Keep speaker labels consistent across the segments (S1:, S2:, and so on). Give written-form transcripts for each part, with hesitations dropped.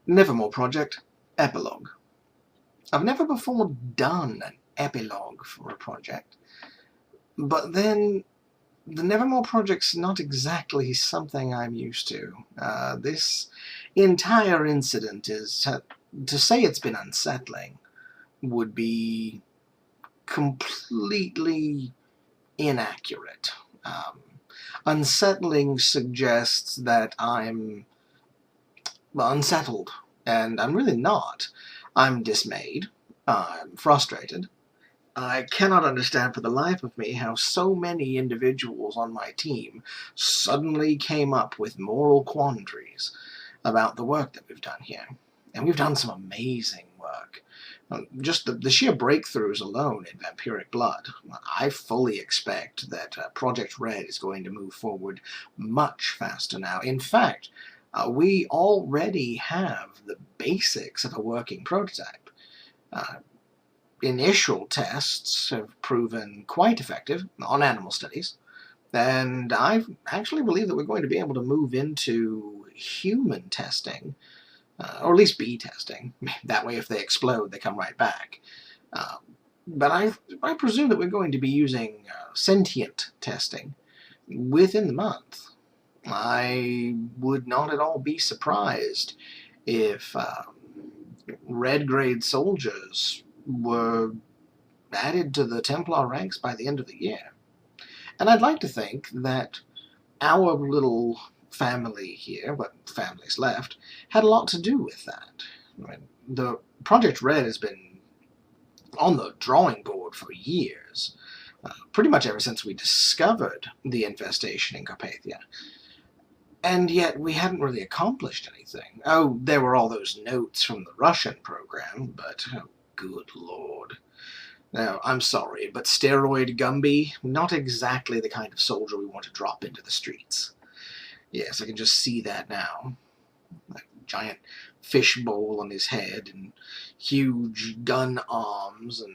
S1: Nevermore project, Epilogue. I've never before done an epilogue for a project, but then the Nevermore project's not exactly something I'm used to. This entire incident is, to say it's been unsettling, would be completely inaccurate. Unsettling suggests that I'm unsettled, and I'm really not. I'm dismayed. I'm frustrated. I cannot understand for the life of me how so many individuals on my team suddenly came up with moral quandaries about the work that we've done here. And we've done some amazing work. Just the sheer breakthroughs alone in vampiric blood. I fully expect that Project Red is going to move forward much faster now. In fact, we already have the basics of a working prototype. Initial tests have proven quite effective on animal studies, and I actually believe that we're going to be able to move into human testing, or at least bee testing. That way, if they explode, they come right back. But I presume that we're going to be using sentient testing within the month. I would not at all be surprised if red-grade soldiers were added to the Templar ranks by the end of the year. And I'd like to think that our little family here, what family's left, had a lot to do with that. I mean, the Project Red has been on the drawing board for years, pretty much ever since we discovered the infestation in Carpathia. And yet we hadn't really accomplished anything. Oh, there were all those notes from the Russian program, but oh, good lord. Now, I'm sorry, but Steroid Gumby, not exactly the kind of soldier we want to drop into the streets. Yes, I can just see that now. A giant fishbowl on his head and huge gun arms and...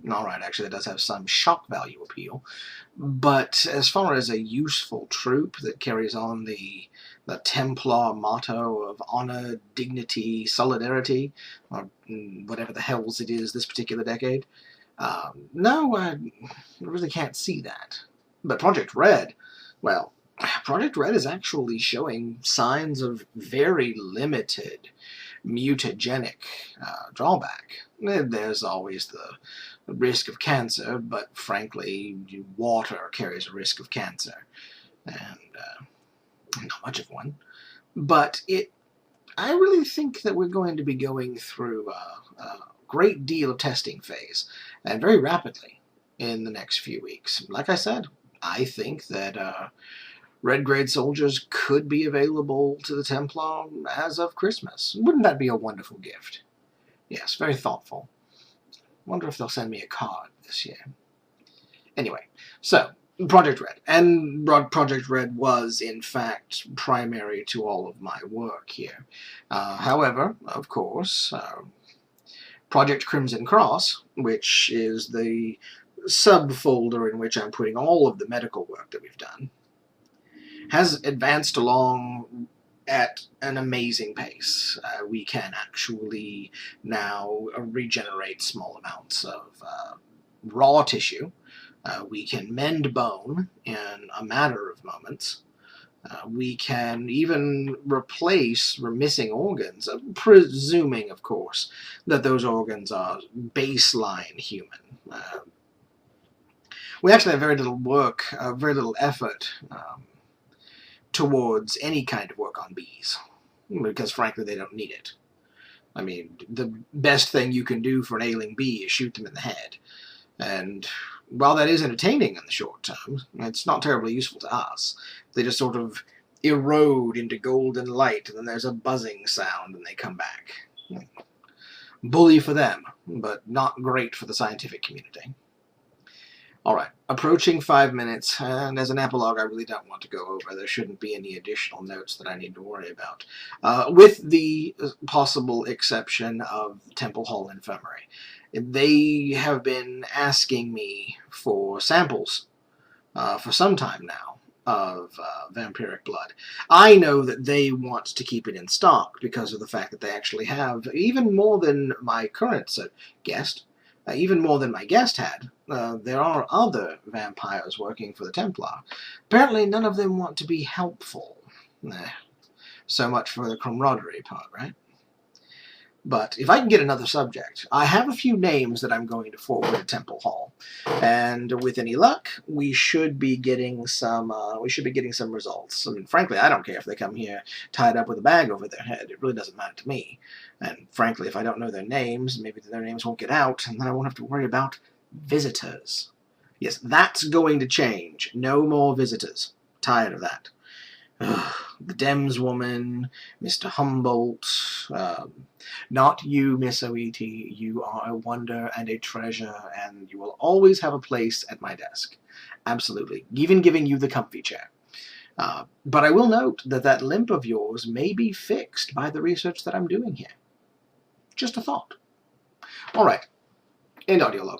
S1: Alright, actually, that does have some shock value appeal. But as far as a useful troop that carries on the Templar motto of honor, dignity, solidarity, or whatever the hells it is this particular decade, no, I really can't see that. But Project Red, well, Project Red is actually showing signs of very limited mutagenic drawback. There's always the risk of cancer, but frankly, water carries a risk of cancer, and not much of one. But I really think that we're going to be going through a great deal of testing phase, and very rapidly, in the next few weeks. Like I said, I think that red-grade soldiers could be available to the Templar as of Christmas. Wouldn't that be a wonderful gift? Yes, very thoughtful. Wonder if they'll send me a card this year. Anyway, so, Project Red. And Project Red was, in fact, primary to all of my work here. However, of course, Project Crimson Cross, which is the subfolder in which I'm putting all of the medical work that we've done, has advanced along at an amazing pace. We can actually now regenerate small amounts of raw tissue. We can mend bone in a matter of moments. We can even replace missing organs, presuming, of course, that those organs are baseline human. We actually have very little work, very little effort towards any kind of work on bees, because frankly they don't need it. I mean, the best thing you can do for an ailing bee is shoot them in the head, and while that is entertaining in the short term, it's not terribly useful to us. They just sort of erode into golden light, and then there's a buzzing sound and they come back. Bully for them, but not great for the scientific community. Alright, approaching 5 minutes, and as an epilogue I really don't want to go over. There shouldn't be any additional notes that I need to worry about. With the possible exception of Temple Hall Infirmary. They have been asking me for samples for some time now, of vampiric blood. I know that they want to keep it in stock because of the fact that they actually have, even more than my current guest, even more than my guest had, there are other vampires working for the Templar. Apparently none of them want to be helpful. So much for the camaraderie part, right? But if I can get another subject, I have a few names that I'm going to forward to Temple Hall, and with any luck, we should be getting some. Results. I mean, frankly, I don't care if they come here tied up with a bag over their head. It really doesn't matter to me. And frankly, if I don't know their names, maybe their names won't get out, and then I won't have to worry about visitors. Yes, that's going to change. No more visitors. Tired of that. The Dems woman, Mr. Humboldt, not you, Miss Oiti. You are a wonder and a treasure, and you will always have a place at my desk. Absolutely. Even giving you the comfy chair. But I will note that that limp of yours may be fixed by the research that I'm doing here. Just a thought. All right. End audio log.